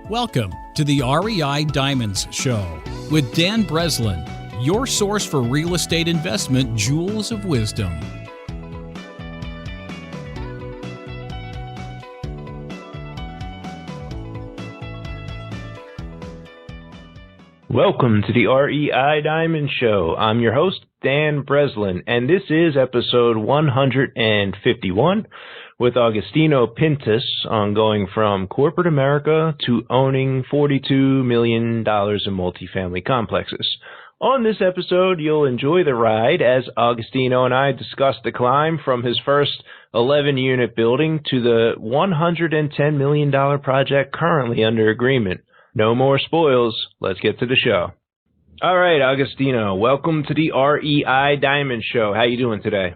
Welcome to the REI Diamonds Show with Dan Breslin, your source for real estate investment jewels of wisdom. Welcome to the REI Diamond Show. I'm your host, Dan Breslin, and this is episode 151 with Agostino Pintus on going from corporate America to owning $42 million in multifamily complexes. On this episode, you'll enjoy the ride as Agostino and I discuss the climb from his first 11-unit building to the $110 million project currently under agreement. No more spoils. Let's get to the show. All right, Agostino, welcome to the REI Diamond Show. How you doing today?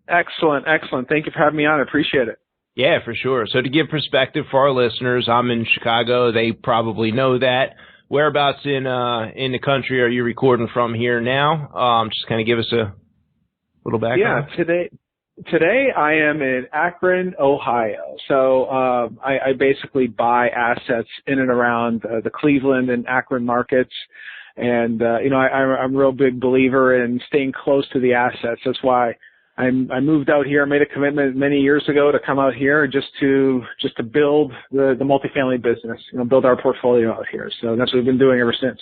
Excellent, excellent. Thank you for having me on. I appreciate it. Yeah, for sure. So to give perspective for our listeners, I'm in Chicago. They probably know that. Whereabouts in the country are you recording from here now? Just kind of give us a little background. Yeah, today I am in Akron, Ohio. So I basically buy assets in and around the Cleveland and Akron markets. And, I'm a real big believer in staying close to the assets. That's why I moved out here. I made a commitment many years ago to come out here just to build the multifamily business, build our portfolio out here. So that's what we've been doing ever since.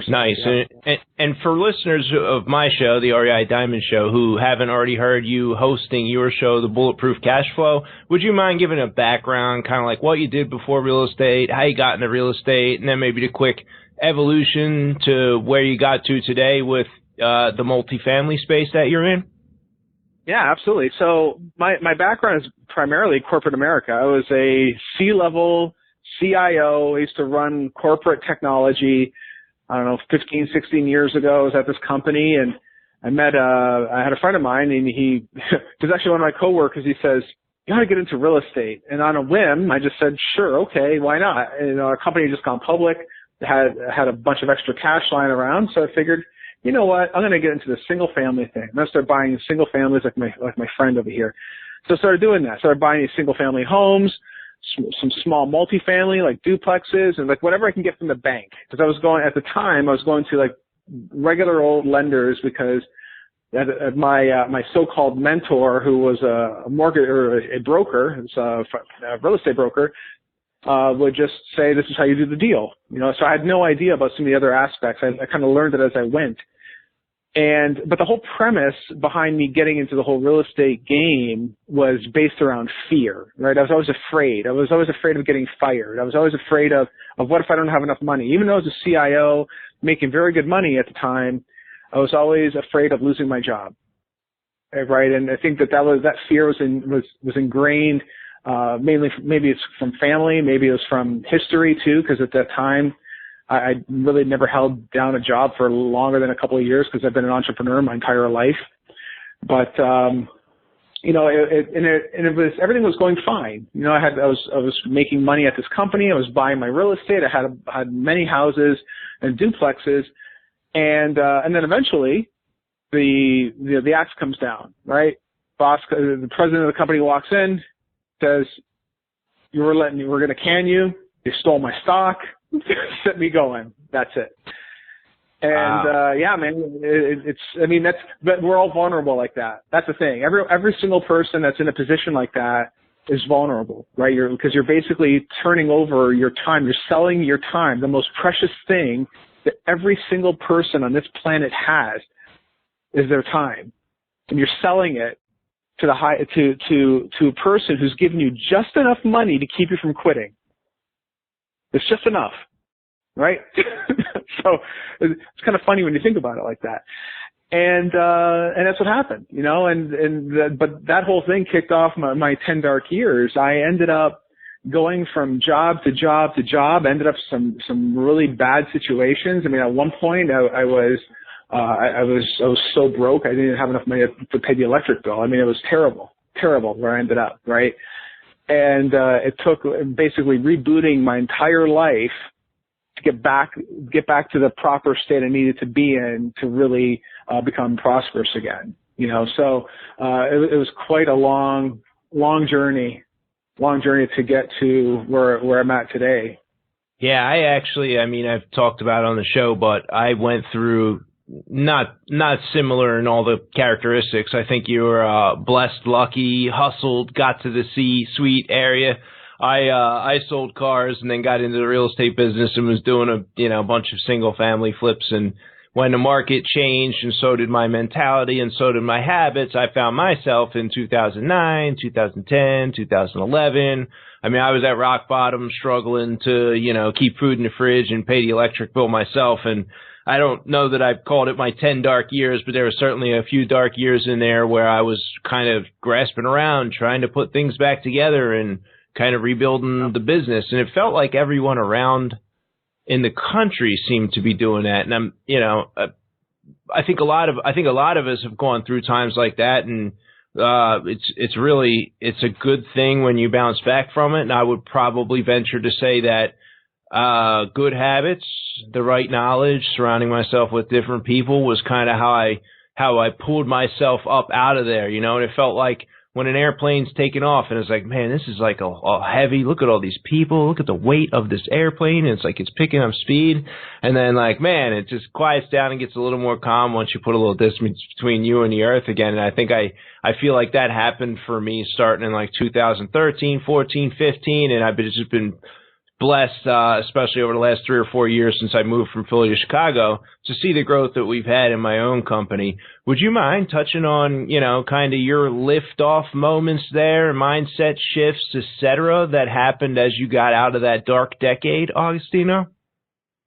Nice. Yeah. And for listeners of my show, the REI Diamond Show, who haven't already heard you hosting your show, The Bulletproof Cash Flow, would you mind giving a background, kind of like what you did before real estate, how you got into real estate, and then maybe the quick evolution to where you got to today with the multifamily space that you're in? Yeah, absolutely. So my background is primarily corporate America. I was a C-level CIO. I used to run corporate technology. I don't know, 15, 16 years ago, I was at this company, and I had a friend of mine, and he was actually one of my coworkers. He says, "You got to get into real estate." And on a whim, I just said, "Sure, okay, why not?" And our company had just gone public, had a bunch of extra cash lying around, so I figured, you know what, I'm going to get into the single family thing. I'm going to start buying single families like my friend over here. So I started doing that. Started buying these single family homes, some small multifamily like duplexes, and like whatever I can get from the bank. Because at the time I was going to like regular old lenders because my so-called mentor, who was a mortgage or a broker, a real estate broker, would just say, "This is how you do the deal." So I had no idea about some of the other aspects. I kind of learned it as I went. But the whole premise behind me getting into the whole real estate game was based around fear, right? I was always afraid. I was always afraid of getting fired. I was always afraid of what if I don't have enough money? Even though I was a CIO making very good money at the time, I was always afraid of losing my job, right? And I think that fear was ingrained. Mainly, maybe it's from family, maybe it was from history too, because at that time, I really never held down a job for longer than a couple of years because I've been an entrepreneur my entire life. But everything was going fine. I was making money at this company. I was buying my real estate. I had many houses and duplexes, and then eventually the axe comes down, right? The president of the company walks in, says, we're going to can you. You stole my stock. Set me going. That's it. And, wow. Yeah, man, but we're all vulnerable like that. That's the thing. Every single person that's in a position like that is vulnerable, right? Because you're basically turning over your time. You're selling your time, the most precious thing that every single person on this planet has is their time. And you're selling it to a person who's given you just enough money to keep you from quitting. It's just enough, right? So it's kind of funny when you think about it like that. And that's what happened, but that whole thing kicked off my 10 dark years. I ended up going from job to job to job, ended up some really bad situations. I mean, at one point I was so broke I didn't have enough money to pay the electric bill. I mean, it was terrible where I ended up, right? And it took basically rebooting my entire life to get back to the proper state I needed to be in to really become prosperous again. So it was quite a long journey long journey to get to where I'm at today. Yeah, I've talked about it on the show, but I went through not similar in all the characteristics. I think you were blessed, lucky, hustled, got to the C-suite area. I sold cars and then got into the real estate business and was doing a bunch of single family flips. And when the market changed, and so did my mentality and so did my habits, I found myself in 2009, 2010, 2011. I was at rock bottom, struggling to, keep food in the fridge and pay the electric bill myself. And I don't know that I've called it my 10 dark years, but there were certainly a few dark years in there where I was kind of grasping around, trying to put things back together and kind of rebuilding the business. And it felt like everyone around in the country seemed to be doing that. And I think a lot of us have gone through times like that. And it's a good thing when you bounce back from it. And I would probably venture to say that good habits, the right knowledge, surrounding myself with different people was kind of how I pulled myself up out of there, and it felt like when an airplane's taking off and it's like, man, this is like a heavy, look at all these people, look at the weight of this airplane. And it's like, it's picking up speed. And then like, man, it just quiets down and gets a little more calm once you put a little distance between you and the earth again. And I think I feel like that happened for me starting in like 2013, 14, 15. And I've just been blessed, especially over the last 3 or 4 years since I moved from Philly to Chicago, to see the growth that we've had in my own company. Would you mind touching on, kind of your lift-off moments there, mindset shifts, etc., that happened as you got out of that dark decade, Agostino?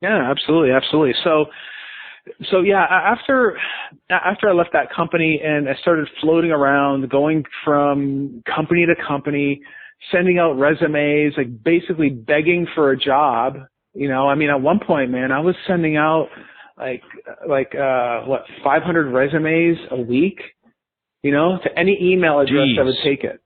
Yeah, absolutely. So yeah, after I left that company and I started floating around, going from company to company, sending out resumes, like basically begging for a job. At one point, man, I was sending out 500 resumes a week, to any email address that would take it.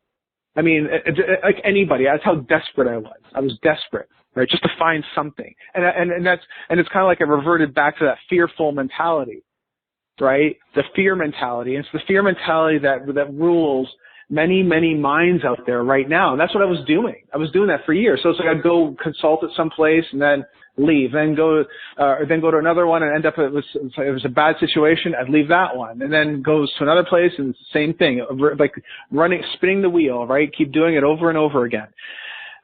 Like anybody. That's how desperate I was. I was desperate, right? Just to find something. And it's kind of like I reverted back to that fearful mentality, right? The fear mentality. And it's the fear mentality that rules many, many minds out there right now. And that's what I was doing. I was doing that for years. So it's like I'd go consult at some place and then leave, then go to another one and end up, it was a bad situation. I'd leave that one and then goes to another place and it's the same thing, like spinning the wheel, right? Keep doing it over and over again.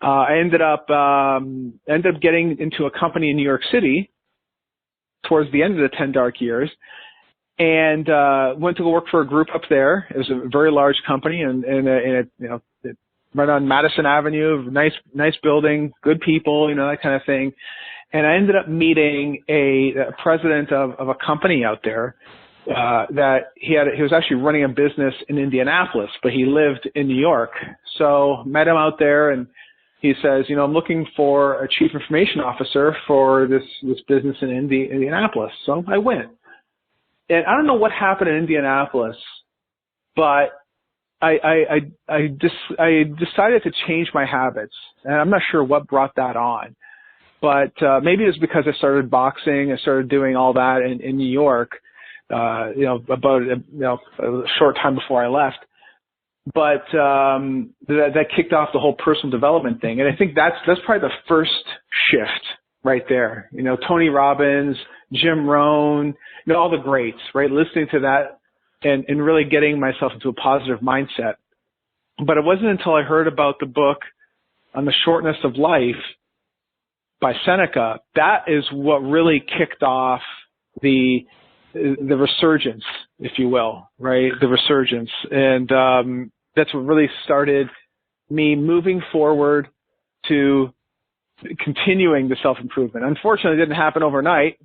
I ended up getting into a company in New York City towards the end of the 10 dark years. And went to go work for a group up there. It was a very large company, and it right on Madison Avenue, nice building, good people, that kind of thing. And I ended up meeting a president of a company out there that he was actually running a business in Indianapolis, but he lived in New York. So met him out there, and he says, I'm looking for a chief information officer for this business in Indianapolis. So I went. And I don't know what happened in Indianapolis, but I decided to change my habits, and I'm not sure what brought that on, but maybe it's because I started boxing, I started doing all that in New York, about a short time before I left, but that kicked off the whole personal development thing, and I think that's probably the first shift right there. Tony Robbins, Jim Rohn, all the greats, right? Listening to that and really getting myself into a positive mindset. But it wasn't until I heard about the book on the shortness of life by Seneca, that is what really kicked off the resurgence, if you will, right? The resurgence. And that's what really started me moving forward to continuing the self-improvement. Unfortunately, it didn't happen overnight,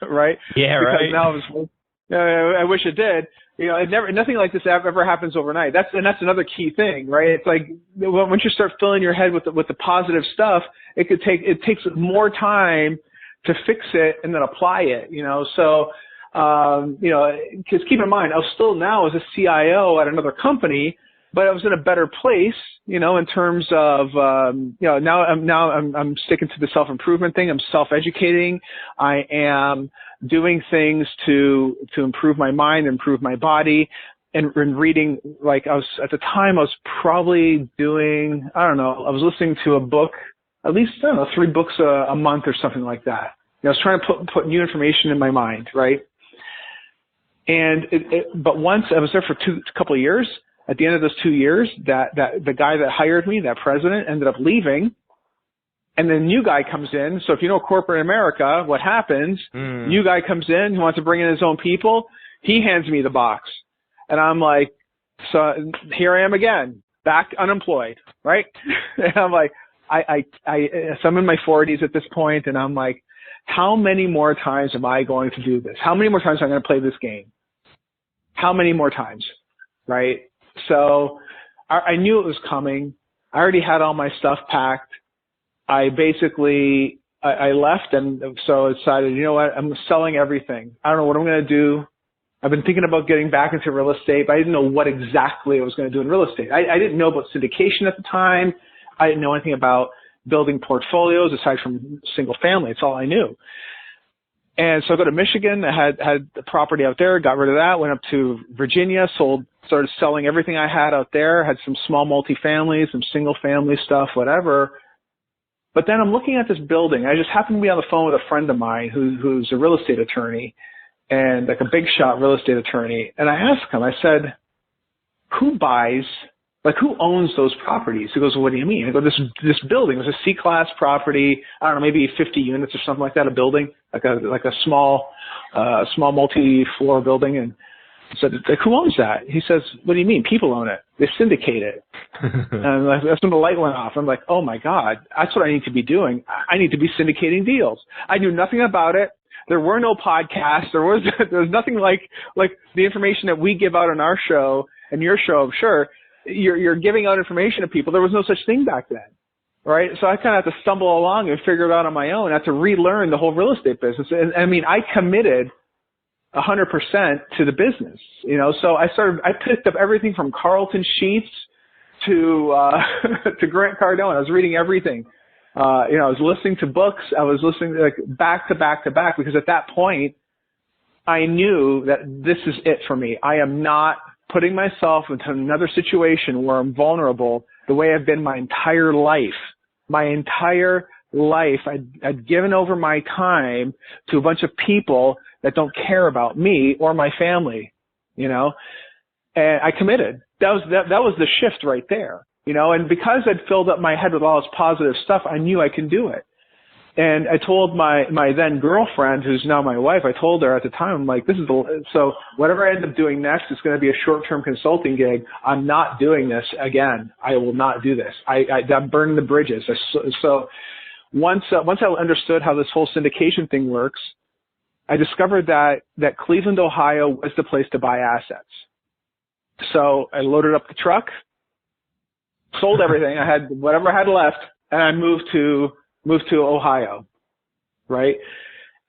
right? Yeah, right. Because now I wish it did. Nothing like this ever happens overnight. That's another key thing, right? It's like once you start filling your head with the positive stuff, it takes more time to fix it and then apply it. So because keep in mind, I was still now as a CIO at another company, but I was in a better place, in terms of, now I'm sticking to the self-improvement thing. I'm self-educating. I am doing things to improve my mind, improve my body. and reading, like at the time I was probably doing, I was listening to a book, at least, 3 books a month or something like that. I was trying to put new information in my mind, right? And but once I was there for a couple of years, at the end of those 2 years, that the guy that hired me, that president, ended up leaving. And then new guy comes in. So if you know corporate America, what happens, new guy comes in, he wants to bring in his own people. He hands me the box. And I'm like, so here I am again, back unemployed, right? And I'm like, so I'm in my 40s at this point, and I'm like, how many more times am I going to do this? How many more times am I going to play this game? How many more times, right? So I knew it was coming. I already had all my stuff packed. I basically, I left, and so I decided, you know what, I'm selling everything. I don't know what I'm going to do. I've been thinking about getting back into real estate, but I didn't know what exactly I was going to do in real estate. I didn't know about syndication at the time. I didn't know anything about building portfolios aside from single family. It's all I knew. And so I go to Michigan. I had the property out there, got rid of that, went up to Virginia, started selling everything I had out there, had some small multifamilies, some single family stuff, whatever. But then I'm looking at this building. I just happened to be on the phone with a friend of mine who's a real estate attorney, and like a big shot real estate attorney. And I asked him, I said, who owns those properties? He goes, well, what do you mean? I go, this building was a C-class property. I don't know, maybe 50 units or something like that, a building, like a small multi-floor building. And I said, like, who owns that? He says, what do you mean? People own it. They syndicate it. And that's when the light went off. I'm like, oh my God, that's what I need to be doing. I need to be syndicating deals. I knew nothing about it. There were no podcasts. There was nothing like the information that we give out on our show and your show. I'm sure you're giving out information to people. There was no such thing back then, right? So I kind of had to stumble along and figure it out on my own. I had to relearn the whole real estate business. And I mean, I committed 100% to the business, so I picked up everything from Carlton Sheets to Grant Cardone. I was reading everything. I was listening to books. I was listening like back to back to back, because at that point I knew that this is it for me. I am not putting myself into another situation where I'm vulnerable the way I've been my entire life. My entire life, I'd given over my time to a bunch of people that don't care about me or my family, and I committed. That was the shift right there, and because I'd filled up my head with all this positive stuff, I knew I could do it. And I told my then girlfriend, who's now my wife, I told her at the time, I'm like, so whatever I end up doing next is going to be a short-term consulting gig. I'm not doing this again. I will not do this. I'm burning the bridges. So once I understood how this whole syndication thing works, I discovered that Cleveland, Ohio was the place to buy assets. So I loaded up the truck, sold everything. I had whatever I had left, and I moved to Ohio, right?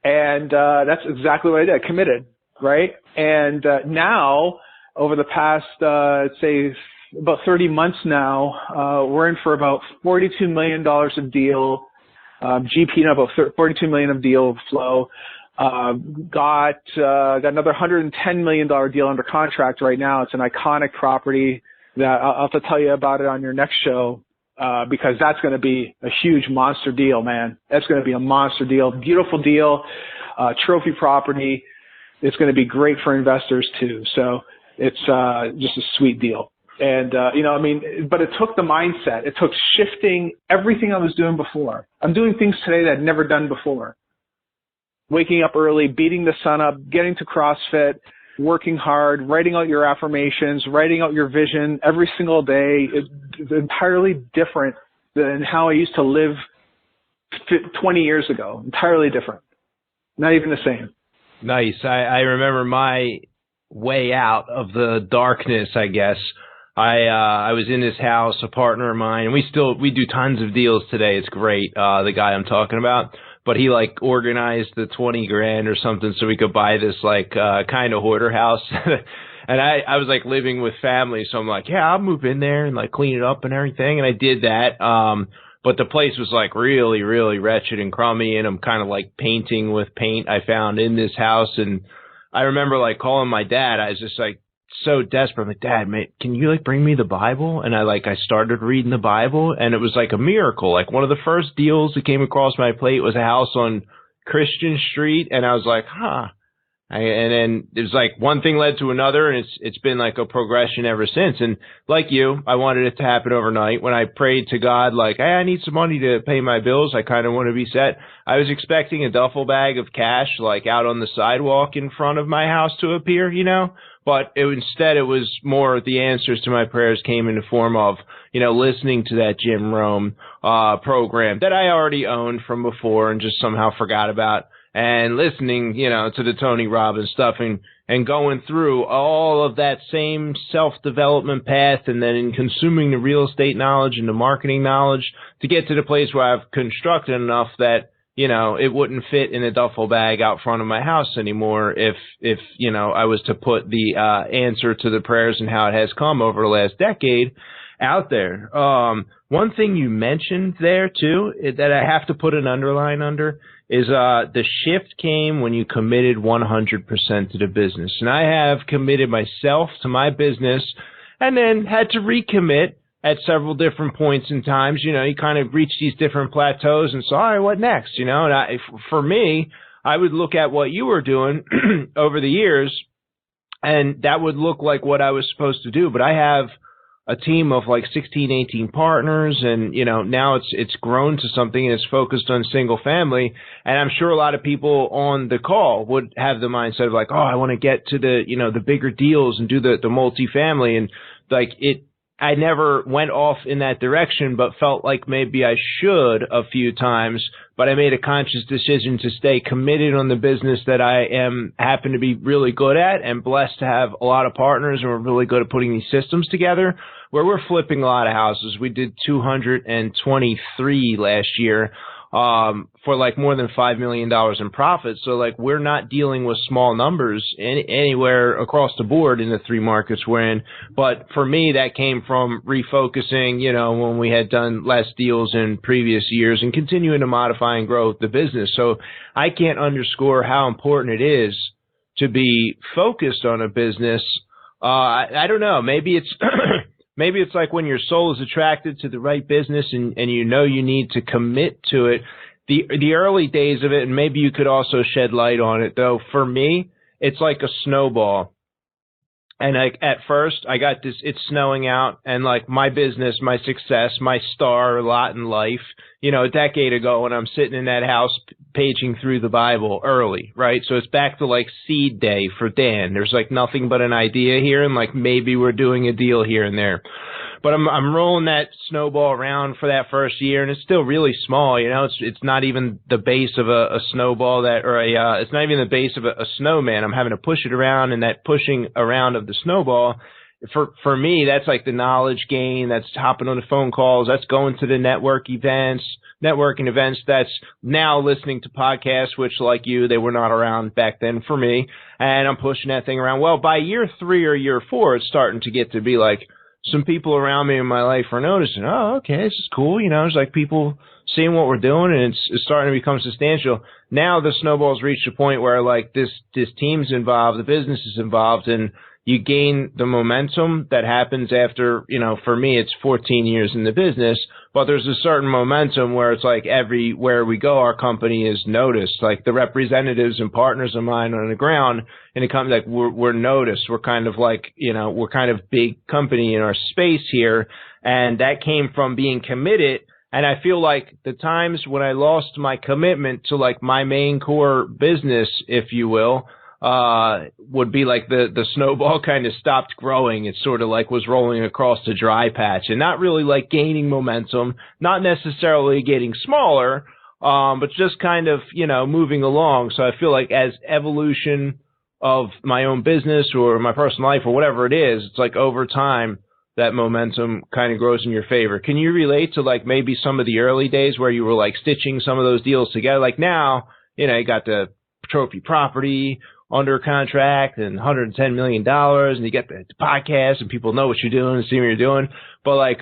And that's exactly what I did. I committed, right? And now, over the past, I'd say about 30 months now, we're in for about $42 million of deal, GP, about $42 million of deal flow. Got another $110 million deal under contract right now. It's an iconic property that I'll have to tell you about it on your next show, because that's going to be a huge monster deal, man. That's going to be a monster deal, beautiful deal, trophy property. It's going to be great for investors too. So it's just a sweet deal. And, but it took the mindset. It took shifting everything I was doing before. I'm doing things today that I'd never done before. Waking up early, beating the sun up, getting to CrossFit, working hard, writing out your affirmations, writing out your vision every single day. It's entirely different than how I used to live 20 years ago. Entirely different. Not even the same. Nice. I remember my way out of the darkness, I guess. I was in this house, a partner of mine, and we do tons of deals today. It's great. The guy I'm talking about. But he organized the 20 grand or something so we could buy this kind of hoarder house. And I was living with family. So I'm like, yeah, I'll move in there and clean it up and everything. And I did that. But the place was really, really wretched and crummy. And I'm kind of painting with paint I found in this house. And I remember calling my dad. I was just so desperate. I'm like, Dad, mate, can you like bring me the Bible? And I started reading the Bible, and it was like a miracle. Like one of the first deals that came across my plate was a house on Christian Street, and I was like, and then it was like one thing led to another, and it's been like a progression ever since. And like you, I wanted it to happen overnight. When I prayed to God, like, hey, I need some money to pay my bills, I kind of want to be set. I was expecting a duffel bag of cash like out on the sidewalk in front of my house to appear, but instead it was more the answers to my prayers came in the form of, listening to that Jim Rome program that I already owned from before and just somehow forgot about. And listening, to the Tony Robbins stuff and going through all of that same self-development path, and then in consuming the real estate knowledge and the marketing knowledge to get to the place where I've constructed enough that, it wouldn't fit in a duffel bag out front of my house anymore if I was to put the answer to the prayers and how it has come over the last decade out there. One thing you mentioned there, too, that I have to put an underline under is the shift came when you committed 100% to the business. And I have committed myself to my business and then had to recommit at several different points in times. You kind of reach these different plateaus and say, all right, what next? And for me, I would look at what you were doing over the years, and that would look like what I was supposed to do. But I have a team of like 16, 18 partners, and now it's grown to something that's focused on single family. And I'm sure a lot of people on the call would have the mindset of like, oh, I want to get to the the bigger deals and do the multifamily, and like I never went off in that direction, but felt like maybe I should a few times. But I made a conscious decision to stay committed on the business that I happen to be really good at, and blessed to have a lot of partners, and we're really good at putting these systems together where we're flipping a lot of houses. We did 223 last year for like more than $5 million in profit. So like we're not dealing with small numbers anywhere across the board in the three markets we're in. But for me, that came from refocusing, when we had done less deals in previous years, and continuing to modify and grow the business. So I can't underscore how important it is to be focused on a business. I don't know, maybe it's maybe it's like when your soul is attracted to the right business and you need to commit to it. The early days of it, and maybe you could also shed light on it, though, for me, it's like a snowball. And at first, I got this, it's snowing out, and like my business, my success, my star lot in life, a decade ago when I'm sitting in that house paging through the Bible early, right? So it's back to like seed day for Dan. There's like nothing but an idea here, and like maybe we're doing a deal here and there. But I'm rolling that snowball around for that first year, and it's still really small. It's not even the base of a snowball it's not even the base of a snowman. I'm having to push it around, and that pushing around of the snowball, for me, that's like the knowledge gain. That's hopping on the phone calls. That's going to the networking events. That's now listening to podcasts, which like you, they were not around back then for me. And I'm pushing that thing around. Well, by year 3 or year 4, it's starting to get to be like, some people around me in my life are noticing, oh, okay, this is cool. It's like people seeing what we're doing, and it's starting to become substantial. Now the snowball's reached a point where like this team's involved, the business is involved, and you gain the momentum that happens after, for me, it's 14 years in the business, but there's a certain momentum where it's like everywhere we go, our company is noticed. Like the representatives and partners of mine on the ground, and it comes like we're noticed. We're kind of like, we're kind of big company in our space here. And that came from being committed. And I feel like the times when I lost my commitment to like my main core business, if you will, would be like the snowball kind of stopped growing. It sort of like was rolling across the dry patch and not really like gaining momentum, not necessarily getting smaller, but just kind of, moving along. So I feel like as evolution of my own business or my personal life or whatever it is, it's like over time that momentum kind of grows in your favor. Can you relate to like maybe some of the early days where you were like stitching some of those deals together? Like now, you got the trophy property under contract and $110 million, and you get the podcast and people know what you're doing and see what you're doing. But like,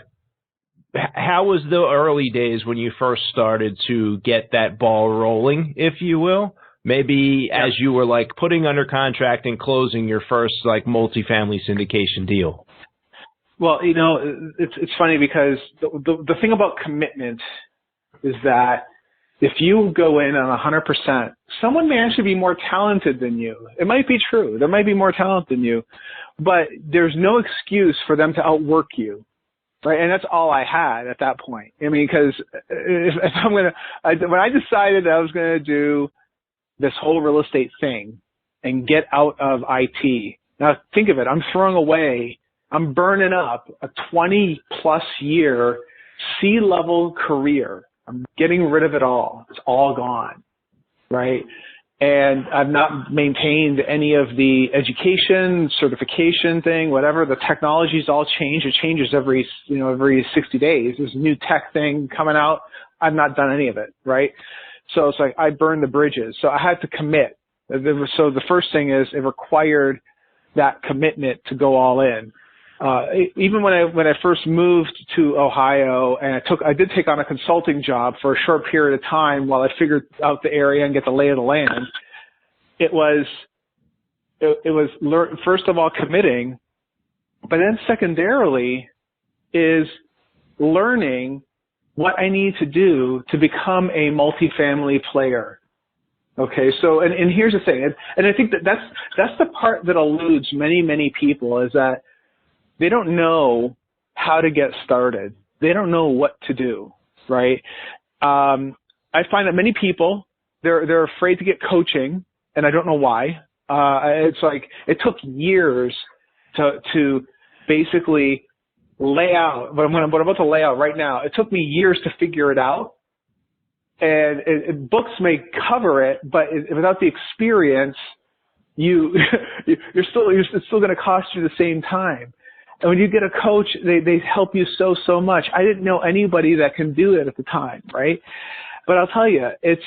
how was the early days when you first started to get that ball rolling, if you will? maybe as you were like putting under contract and closing your first like multifamily syndication deal? Well, you know, it's funny because the thing about commitment is that if you go in on 100%, someone may actually be more talented than you. It might be true. There might be more talent than you, but there's no excuse for them to outwork you. Right, and that's all I had at that point. I mean, because if I'm when I decided that I was going to do this whole real estate thing and get out of IT, now think of it, I'm burning up a 20-plus year C-level career. I'm getting rid of it all. It's all gone, right? And I've not maintained any of the education, certification thing, whatever. The technology's all changed. It changes every 60 days. There's a new tech thing coming out. I've not done any of it, right? So it's like I burned the bridges. So I had to commit. So the first thing is it required that commitment to go all in. Even when I first moved to Ohio, and I did take on a consulting job for a short period of time while I figured out the area and get the lay of the land. It was first of all committing, but then secondarily is learning what I need to do to become a multifamily player. Okay, so and here's the thing, and I think that's the part that eludes many people, is that they don't know how to get started. They don't know what to do, right? I find that many people, they're afraid to get coaching, and I don't know why. It's like it took years to basically lay out what I'm about to lay out right now. It took me years to figure it out, and books may cover it, but without the experience, it's still going to cost you the same time. And when you get a coach, they help you so much. I didn't know anybody that can do it at the time, right? But I'll tell you, it's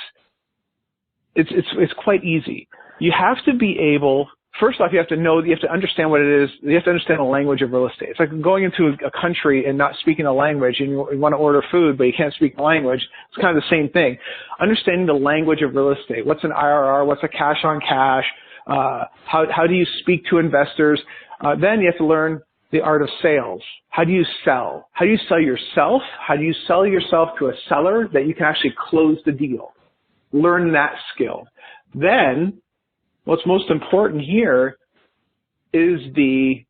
quite easy. You have to be able, first off, you have to understand what it is. You have to understand the language of real estate. It's like going into a country and not speaking a language, and you want to order food, but you can't speak the language. It's kind of the same thing. Understanding the language of real estate. What's an IRR? What's a cash on cash? How do you speak to investors? Then you have to learn the art of sales. How do you sell? How do you sell yourself? How do you sell yourself to a seller that you can actually close the deal? Learn that skill. Then, what's most important here is the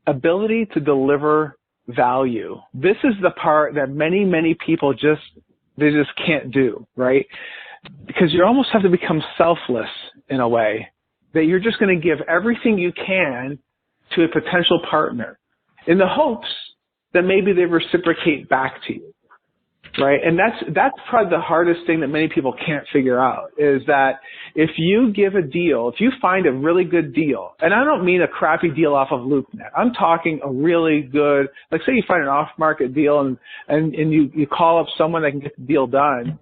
ability to deliver value. This is the part that many people just can't do, right? Because you almost have to become selfless in a way, that you're just going to give everything you can to a potential partner, in the hopes that maybe they reciprocate back to you, right? And that's probably the hardest thing that many people can't figure out, is that if you give a deal, if you find a really good deal, and I don't mean a crappy deal off of LoopNet, I'm talking a really good, like say you find an off-market deal and you call up someone that can get the deal done,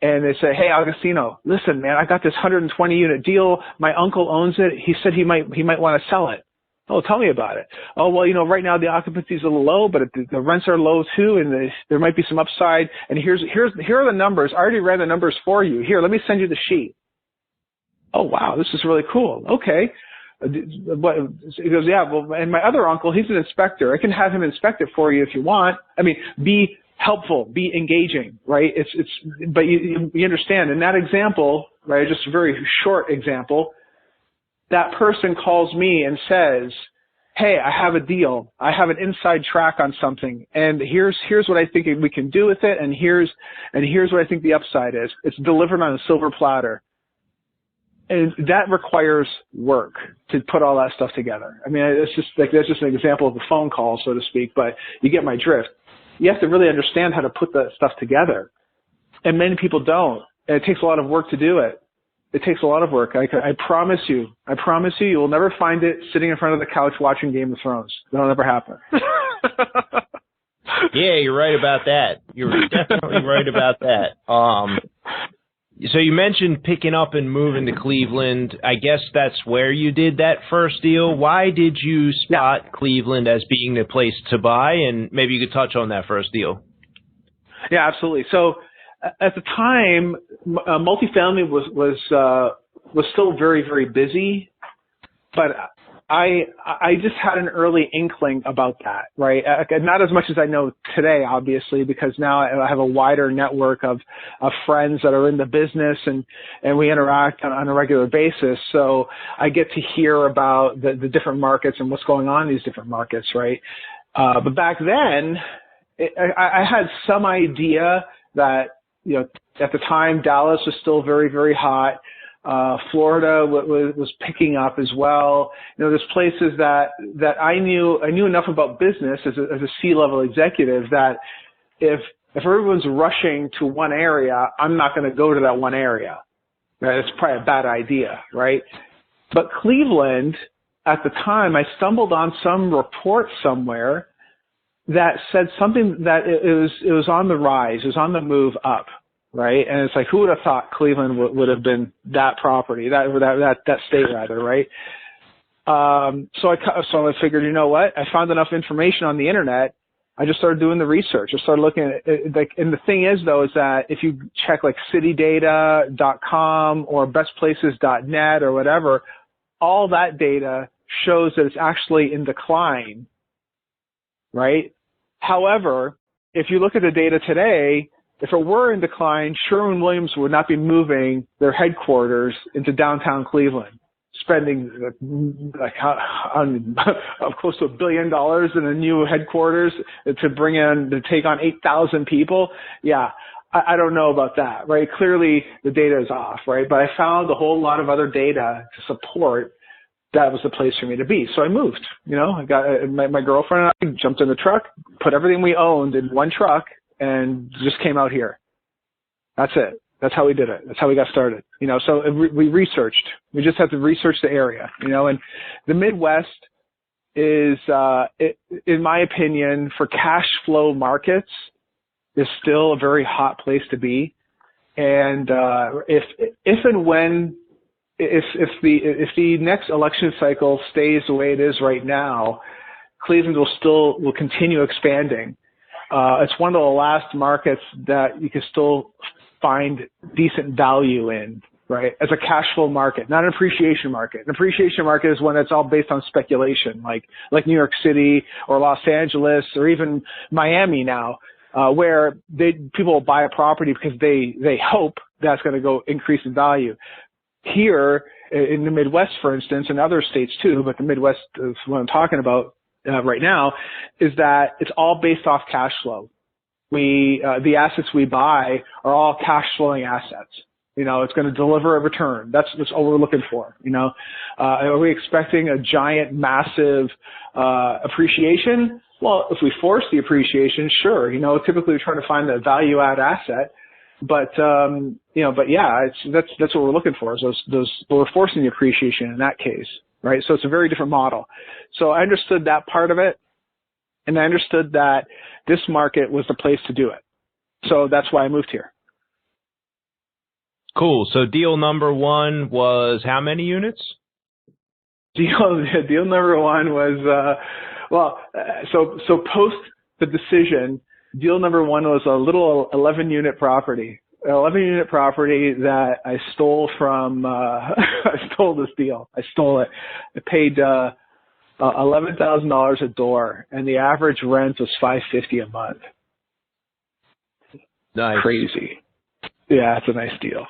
and they say, hey, Agostino, listen, man, I got this 120-unit deal. My uncle owns it. He said he might want to sell it. Oh, tell me about it. Oh, well, right now the occupancy is a little low, but the rents are low too, and there might be some upside. And here are the numbers. I already ran the numbers for you. Here, let me send you the sheet. Oh, wow, this is really cool. Okay. But he goes, yeah, well, and my other uncle, he's an inspector. I can have him inspect it for you if you want. I mean, be helpful, be engaging, right? But you understand. In that example, right, just a very short example, that person calls me and says, hey, I have a deal. I have an inside track on something, and here's what I think we can do with it, and here's what I think the upside is. It's delivered on a silver platter. And that requires work to put all that stuff together. I mean, that's just an example of a phone call, so to speak, but you get my drift. You have to really understand how to put that stuff together. And many people don't. And it takes a lot of work to do it. It takes a lot of work. I promise you, you will never find it sitting in front of the couch watching Game of Thrones. That'll never happen. Yeah, you're right about that. You're definitely right about that. So you mentioned picking up and moving to Cleveland. I guess that's where you did that first deal. Why did you spot Cleveland as being the place to buy? And maybe you could touch on that first deal. Yeah, absolutely. So at the time, multifamily was was still very, very busy, but I just had an early inkling about that, right? Not as much as I know today, obviously, because now I have a wider network of friends that are in the business, and we interact on a regular basis. So I get to hear about the different markets and what's going on in these different markets, right? But back then, I had some idea that, at the time, Dallas was still very, very hot. Florida was picking up as well. There's places that I knew enough about business as a C-level executive that if everyone's rushing to one area, I'm not going to go to that one area. Right? It's probably a bad idea, right? But Cleveland, at the time, I stumbled on some report somewhere that said something that it was on the rise, it was on the move up. Right. And it's like, who would have thought Cleveland would have been that property, that state rather. Right. So I figured, you know what? I found enough information on the internet. I just started doing the research. I started looking at it, and the thing is though, is that if you check like citydata.com or bestplaces.net or whatever, all that data shows that it's actually in decline. Right. However, if you look at the data today, if it were in decline, Sherwin-Williams would not be moving their headquarters into downtown Cleveland, spending close to $1 billion in a new headquarters to take on 8,000 people. Yeah, I don't know about that, right? Clearly the data is off, right? But I found a whole lot of other data to support that was the place for me to be. So I moved, I got my girlfriend and I jumped in the truck, put everything we owned in one truck, and just came out here. That's it. That's how we did it. That's how we got started. So we researched. We just had to research the area, and the Midwest is, in my opinion, for cash flow markets, is still a very hot place to be. And if the next election cycle stays the way it is right now, Cleveland will continue expanding. It's one of the last markets that you can still find decent value in, right? As a cash flow market, not an appreciation market. An appreciation market is one that's all based on speculation, like New York City or Los Angeles or even Miami now, where people will buy a property because they hope that's going to go increase in value. Here in the Midwest, for instance, and other states too, but the Midwest is what I'm talking about right now, is that it's all based off cash flow. The assets we buy are all cash flowing assets. It's going to deliver a return. That's all we're looking for. Are we expecting a giant, massive appreciation? Well, if we force the appreciation, sure. Typically we're trying to find the value add asset. But yeah, that's what we're looking for. Is we're forcing the appreciation in that case, right? So it's a very different model. So I understood that part of it, and I understood that this market was the place to do it. So that's why I moved here. Cool. So deal number one was how many units? Deal number one was so post the decision. Deal number one was a little 11-unit property. An 11-unit property that I stole from, I stole this deal. I stole it. I paid $11,000 a door, and the average rent was $550 a month. Nice. Crazy. Yeah, it's a nice deal.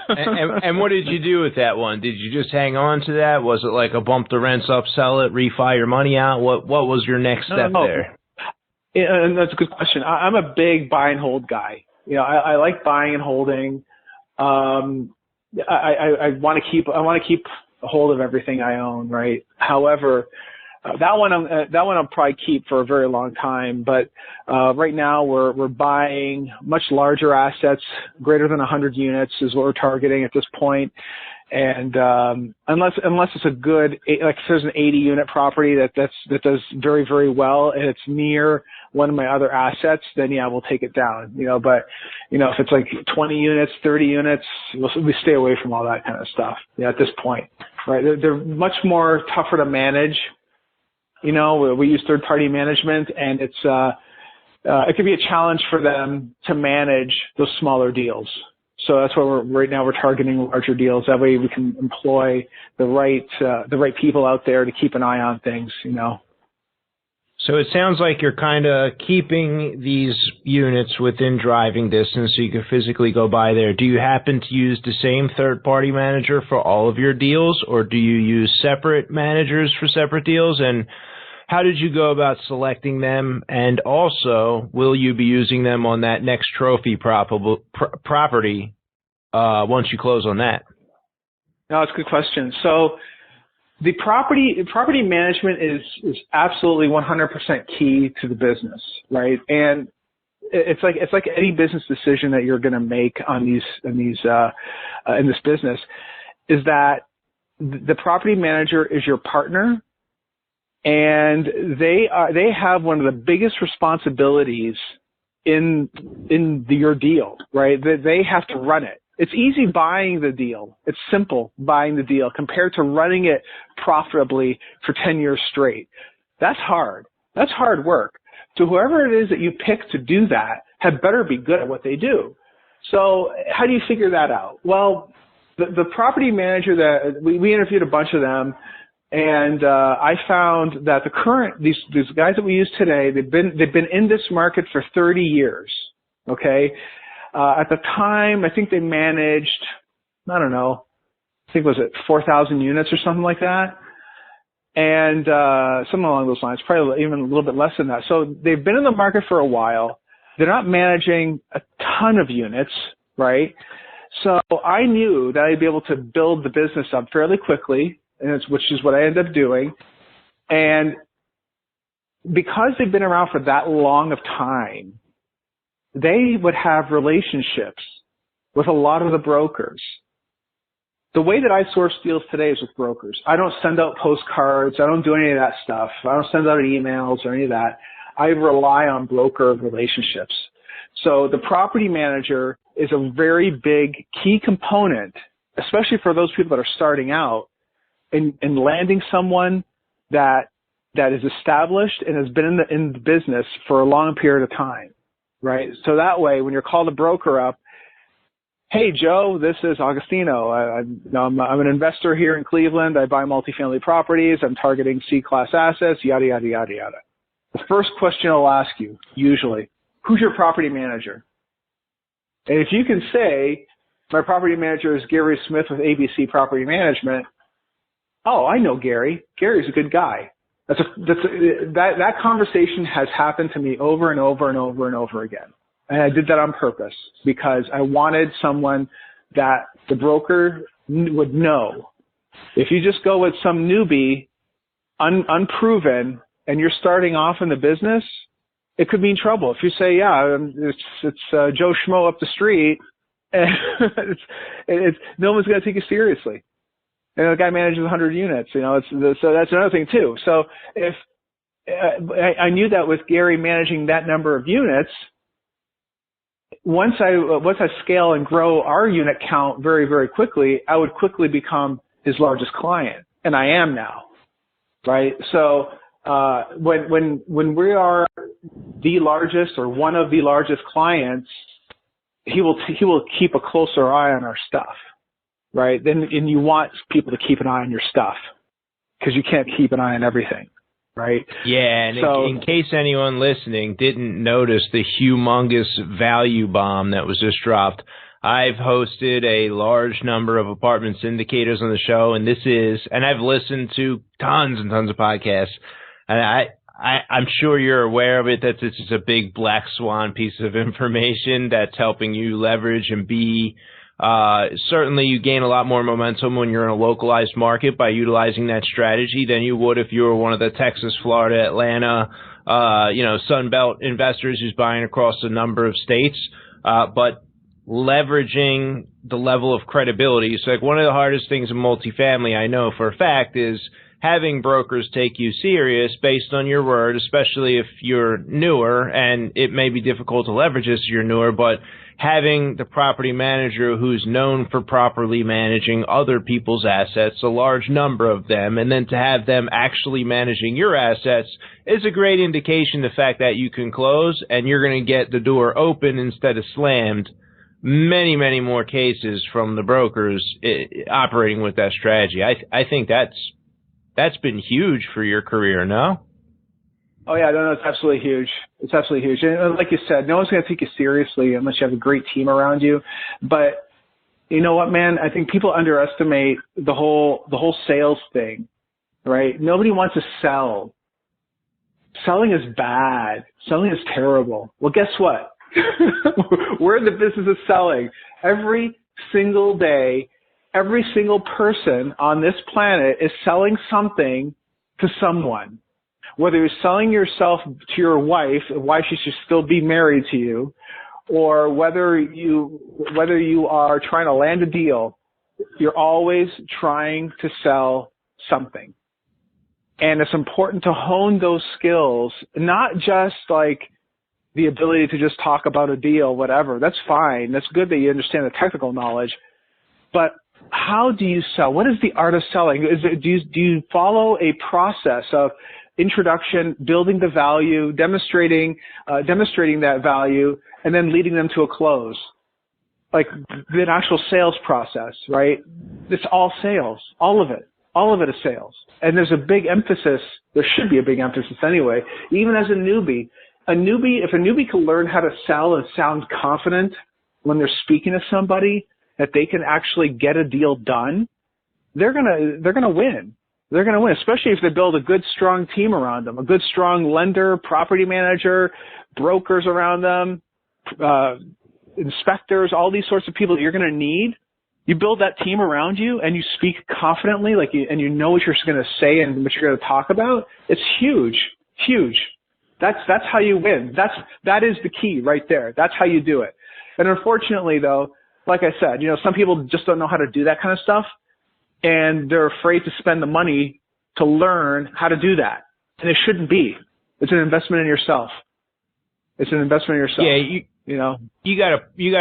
and what did you do with that one? Did you just hang on to that? Was it like a bump the rents up, sell it, refi your money out? What was your next step there? Yeah, and that's a good question. I'm a big buy and hold guy. I like buying and holding. I want to keep a hold of everything I own, right? However, that one I'll probably keep for a very long time. But right now we're buying much larger assets, greater than 100 units is what we're targeting at this point. And unless it's a good, like if there's an 80-unit property that does very, very well and it's near one of my other assets, then yeah, we'll take it down. But if it's like 20 units, 30 units, we stay away from all that kind of stuff. At this point, right? They're much more tougher to manage. We use third-party management, and it can be a challenge for them to manage those smaller deals. So that's why right now we're targeting larger deals. That way we can employ the right people out there to keep an eye on things, you know. So it sounds like you're kind of keeping these units within driving distance so you can physically go by there. Do you happen to use the same third-party manager for all of your deals, or do you use separate managers for separate deals? And how did you go about selecting them? And also, will you be using them on that next trophy property once you close on that? No, it's a good question. So the property management is absolutely 100% key to the business, right? And it's like any business decision that you're going to make in this business, is that the property manager is your partner, and they have one of the biggest responsibilities in your deal, right? They have to run it. It's easy buying the deal. It's simple buying the deal compared to running it profitably for 10 years straight. That's hard. That's hard work. So whoever it is that you pick to do that had better be good at what they do. So how do you figure that out? Well, the property manager that we interviewed a bunch of them, and I found that these guys that we use today, they've been in this market for 30 years. Okay. At the time, I think they managed, I don't know, I think was it 4,000 units or something like that, and something along those lines, probably even a little bit less than that. So they've been in the market for a while. They're not managing a ton of units, right? So I knew that I'd be able to build the business up fairly quickly, which is what I ended up doing. And because they've been around for that long of time, they would have relationships with a lot of the brokers. The way that I source deals today is with brokers. I don't send out postcards. I don't do any of that stuff. I don't send out emails or any of that. I rely on broker relationships. So the property manager is a very big key component, especially for those people that are starting out, in landing someone that is established and has been in the business for a long period of time. Right. So that way, when you're called a broker up, hey, Joe, this is Agostino. I'm an investor here in Cleveland. I buy multifamily properties. I'm targeting C-class assets, yada, yada, yada, yada. The first question I'll ask you, usually, who's your property manager? And if you can say, my property manager is Gary Smith with ABC Property Management, oh, I know Gary. Gary's a good guy. That conversation has happened to me over and over and over and over again. And I did that on purpose because I wanted someone that the broker would know. If you just go with some newbie, unproven, and you're starting off in the business, it could mean trouble. If you say, yeah, it's Joe Schmo up the street, and no one's going to take you seriously. And the guy manages 100 units, you know. So that's another thing too. So if I knew that with Gary managing that number of units, once I scale and grow our unit count very, very quickly, I would quickly become his largest client, and I am now, right? So when we are the largest or one of the largest clients, he will keep a closer eye on our stuff. Right? And you want people to keep an eye on your stuff because you can't keep an eye on everything, right? Yeah, and so, in case anyone listening didn't notice the humongous value bomb that was just dropped, I've hosted a large number of apartment syndicators on the show, and I've listened to tons and tons of podcasts, and I'm sure you're aware of it, that this is a big black swan piece of information that's helping you leverage and be certainly you gain a lot more momentum when you're in a localized market by utilizing that strategy than you would if you were one of the Texas, Florida, Atlanta, Sun Belt investors who's buying across a number of states. But leveraging the level of credibility. So like one of the hardest things in multifamily, I know for a fact, is having brokers take you serious based on your word, especially if you're newer, and it may be difficult to leverage this if you're newer, but having the property manager who's known for properly managing other people's assets, a large number of them, and then to have them actually managing your assets is a great indication of the fact that you can close and you're going to get the door open instead of slammed many, many more cases from the brokers operating with that strategy. I think that's been huge for your career, no? Oh yeah, no, it's absolutely huge. It's absolutely huge. And like you said, no one's going to take you seriously unless you have a great team around you. But you know what, man? I think people underestimate the whole sales thing, right? Nobody wants to sell. Selling is bad. Selling is terrible. Well, guess what? We're in the business of selling. Every single day, every single person on this planet is selling something to someone. Whether you're selling yourself to your wife, why she should still be married to you, or whether you are trying to land a deal, you're always trying to sell something. And it's important to hone those skills, not just like the ability to just talk about a deal, whatever. That's fine. That's good that you understand the technical knowledge. But how do you sell? What is the art of selling? Do you follow a process of introduction, building the value, demonstrating that value, and then leading them to a close? Like the actual sales process, right? It's all sales, all of it. All of it is sales. And there's a big emphasis, there should be a big emphasis anyway, even as a newbie. If a newbie can learn how to sell and sound confident when they're speaking to somebody, that they can actually get a deal done, they're gonna win. They're gonna win, especially if they build a good, strong team around them, a good, strong lender, property manager, brokers around them, inspectors, all these sorts of people that you're gonna need. You build that team around you and you speak confidently, and you know what you're going to say and what you're going to talk about. It's huge, huge. That's how you win. That is the key right there. That's how you do it. And unfortunately, though, like I said, some people just don't know how to do that kind of stuff, and they're afraid to spend the money to learn how to do that. And it shouldn't be. It's an investment in yourself. It's an investment in yourself. Yeah, you got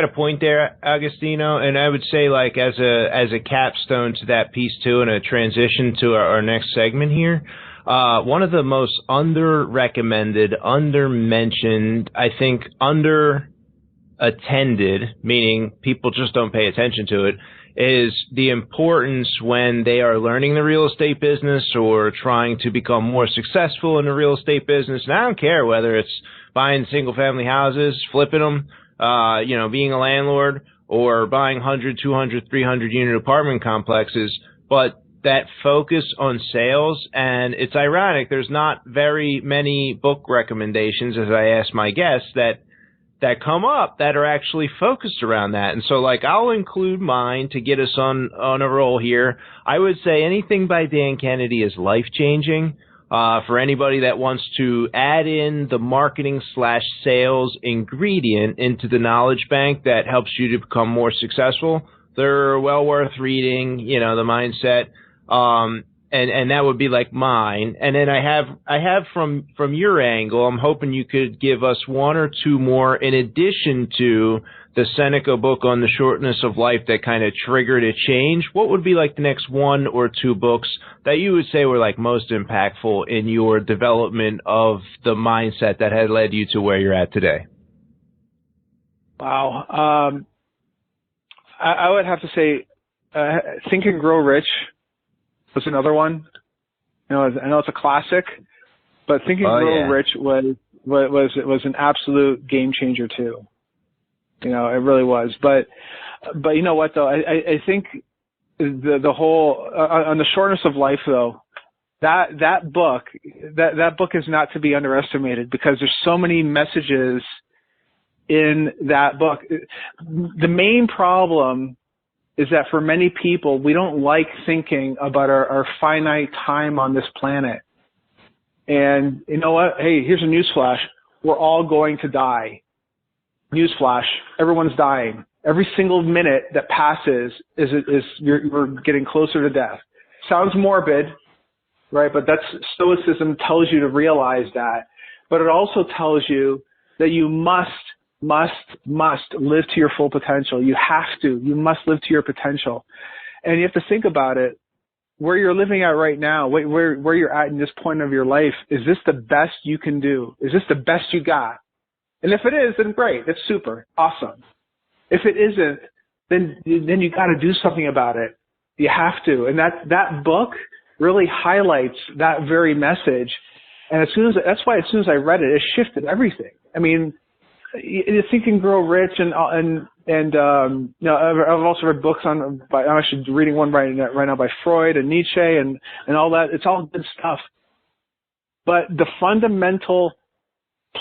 a point there, Agostino, and I would say, like, as a capstone to that piece too, and a transition to our next segment here, one of the most under-recommended, under-mentioned, I think under-attended, meaning people just don't pay attention to it, is the importance when they are learning the real estate business or trying to become more successful in the real estate business. And I don't care whether it's buying single-family houses, flipping them, being a landlord, or buying 100, 200, 300-unit apartment complexes, but that focus on sales. And it's ironic, there's not very many book recommendations, as I ask my guests, that come up that are actually focused around that. And so, like, I'll include mine to get us on a roll here. I would say anything by Dan Kennedy is life-changing. For anybody that wants to add in the marketing/sales ingredient into the knowledge bank that helps you to become more successful, they're well worth reading, the mindset. And that would be like mine. And then I have from your angle, I'm hoping you could give us one or two more in addition to the Seneca book on the shortness of life that kind of triggered a change. What would be like the next one or two books that you would say were like most impactful in your development of the mindset that had led you to where you're at today? Wow. I would have to say Think and Grow Rich was another one. I know it's a classic, but Think and Grow Rich was an absolute game changer too. It really was. But you know what though? I think the whole on the shortness of life though, that book is not to be underestimated because there's so many messages in that book. The main problem is that for many people, we don't like thinking about our finite time on this planet. And you know what? Hey, here's a newsflash. We're all going to die. Newsflash. Everyone's dying. Every single minute that passes we're getting closer to death. Sounds morbid, right? But that's Stoicism tells you to realize that. But it also tells you that you must live to your full potential. You have to. You must live to your potential. And you have to think about it. Where you're living at right now, where you're at in this point of your life, is this the best you can do? Is this the best you got? And if it is, then great. That's super. Awesome. If it isn't, then you got to do something about it. You have to. And that book really highlights that very message. And that's why as soon as I read it, it shifted everything. I mean, Think and Grow Rich and I've also read books I'm actually reading one right now by Freud and Nietzsche and all that. It's all good stuff. But the fundamental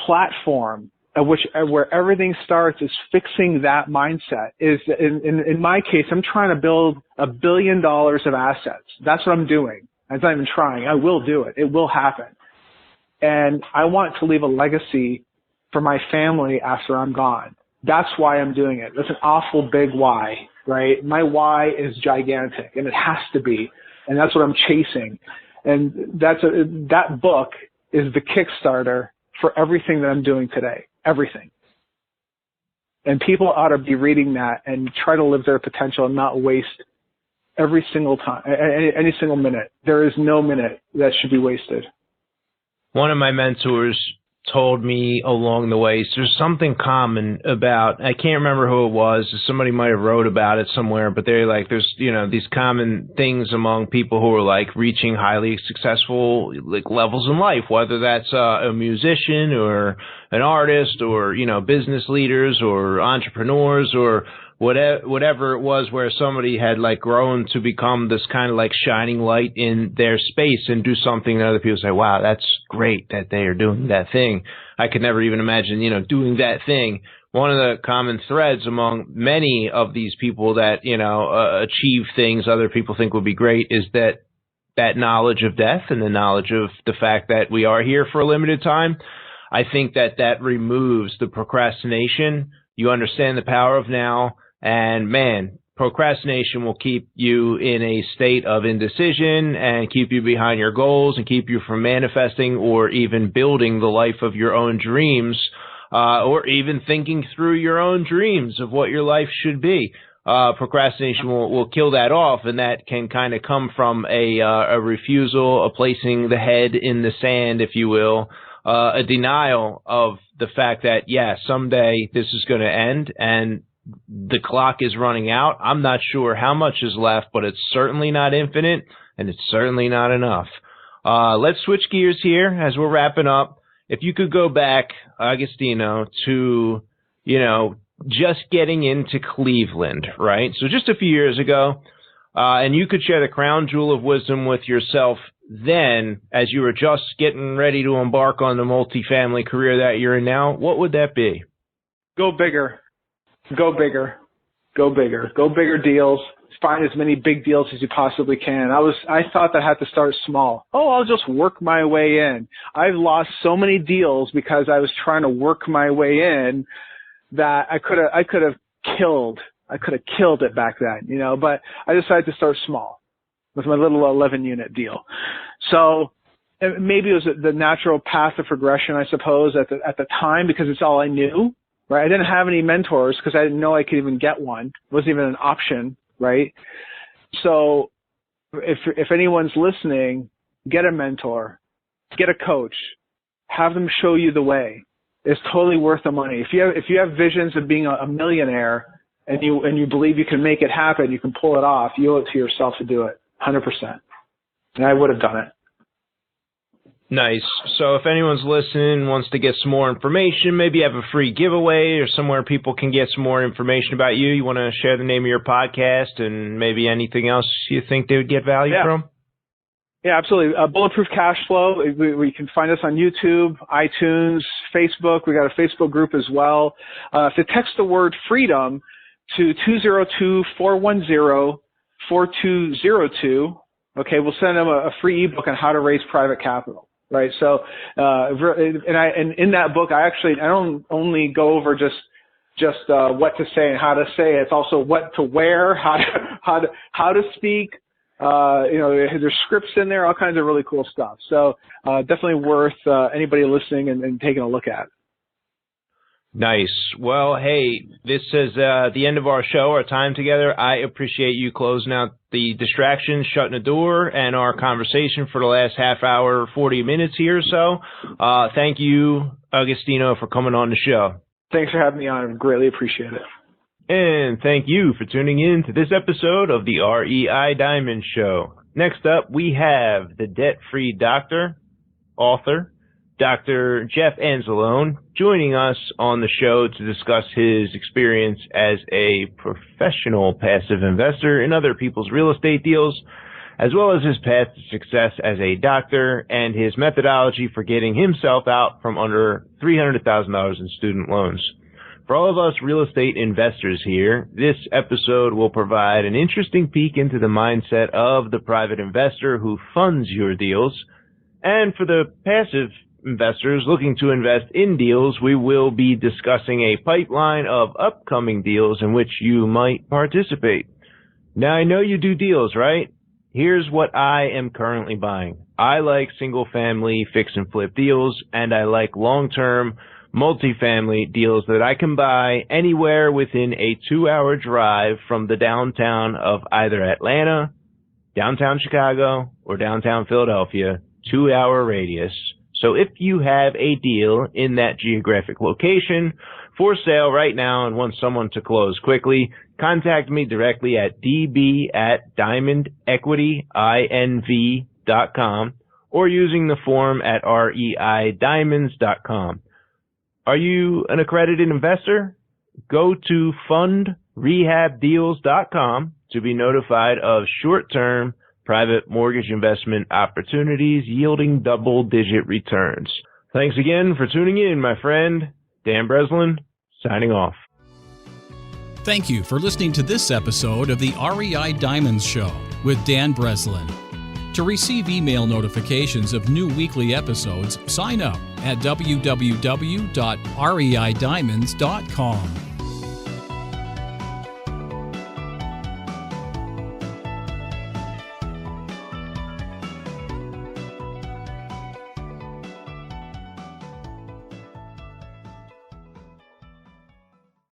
platform where everything starts is fixing that mindset. Is in my case, I'm trying to build $1 billion of assets. That's what I'm doing. I'm not even trying. I will do it. It will happen. And I want to leave a legacy for my family after I'm gone. That's why I'm doing it. That's an awful big why, right? My why is gigantic, and it has to be. And that's what I'm chasing. And that book is the Kickstarter for everything that I'm doing today. Everything. And people ought to be reading that and try to live their potential and not waste every single time, any single minute. There is no minute that should be wasted. One of my mentors told me along the way, so there's something common about, I can't remember who it was, somebody might have wrote about it somewhere, but they're like, there's, these common things among people who are like reaching highly successful like levels in life, whether that's a musician or an artist or, business leaders or entrepreneurs or whatever it was, where somebody had like grown to become this kind of like shining light in their space and do something that other people say, wow, that's great that they are doing that thing. I could never even imagine, doing that thing. One of the common threads among many of these people that, achieve things other people think would be great is that knowledge of death and the knowledge of the fact that we are here for a limited time. I think that removes the procrastination. You understand the power of now. And man, procrastination will keep you in a state of indecision and keep you behind your goals and keep you from manifesting or even building the life of your own dreams, or even thinking through your own dreams of what your life should be. Procrastination will kill that off, and that can kind of come from a refusal, a placing the head in the sand, if you will, a denial of the fact that, yeah, someday this is going to end and the clock is running out. I'm not sure how much is left, but it's certainly not infinite, and it's certainly not enough. Let's switch gears here as we're wrapping up. If you could go back, Agostino, to, just getting into Cleveland, right? So just a few years ago, and you could share the crown jewel of wisdom with yourself then, as you were just getting ready to embark on the multifamily career that you're in now, what would that be? Go bigger. Go bigger. Go bigger. Go bigger deals. Find as many big deals as you possibly can. I thought that I had to start small. Oh, I'll just work my way in. I've lost so many deals because I was trying to work my way in that I could have killed it back then, but I decided to start small with my little 11-unit deal. So maybe it was the natural path of progression, I suppose, at the time, because it's all I knew. Right. I didn't have any mentors because I didn't know I could even get one. It wasn't even an option. Right. So if anyone's listening, get a mentor, get a coach, have them show you the way. It's totally worth the money. If you have visions of being a millionaire and you believe you can make it happen, you can pull it off, you owe it to yourself to do it 100%. And I would have done it. Nice. So if anyone's listening, wants to get some more information, maybe you have a free giveaway or somewhere people can get some more information about you, you want to share the name of your podcast and maybe anything else you think they would get value from? Yeah, absolutely. Bulletproof Cash Flow. We can find us on YouTube, iTunes, Facebook. We got a Facebook group as well. If you text the word freedom to 202-410-4202, okay, we'll send them a free ebook on how to raise private capital. Right. So, and in that book, I don't only go over just what to say and how to say it. It's also what to wear, how to speak. There's scripts in there, all kinds of really cool stuff. So, definitely worth anybody listening and taking a look at. Nice. Well, hey, this is the end of our show, our time together. I appreciate you closing out the distractions, shutting the door, and our conversation for the last half hour, 40 minutes here or so. Thank you, Agostino, for coming on the show. Thanks for having me on. I greatly appreciate it. And thank you for tuning in to this episode of the REI Diamond Show. Next up, we have the debt-free author, Dr. Jeff Anzalone, joining us on the show to discuss his experience as a professional passive investor in other people's real estate deals, as well as his path to success as a doctor and his methodology for getting himself out from under $300,000 in student loans. For all of us real estate investors here, this episode will provide an interesting peek into the mindset of the private investor who funds your deals. And for the passive investors looking to invest in deals, we will be discussing a pipeline of upcoming deals in which you might participate. Now, I know you do deals, right? Here's what I am currently buying. I like single-family fix and flip deals, and I like long-term multifamily deals that I can buy anywhere within a 2-hour drive from the downtown of either Atlanta, downtown Chicago, or downtown Philadelphia, 2-hour radius. So if you have a deal in that geographic location for sale right now and want someone to close quickly, contact me directly at db@diamondequityinv.com or using the form at reidiamonds.com. Are you an accredited investor? Go to fundrehabdeals.com to be notified of short-term private mortgage investment opportunities yielding double-digit returns. Thanks again for tuning in, my friend. Dan Breslin, signing off. Thank you for listening to this episode of the REI Diamonds Show with Dan Breslin. To receive email notifications of new weekly episodes, sign up at www.reidiamonds.com.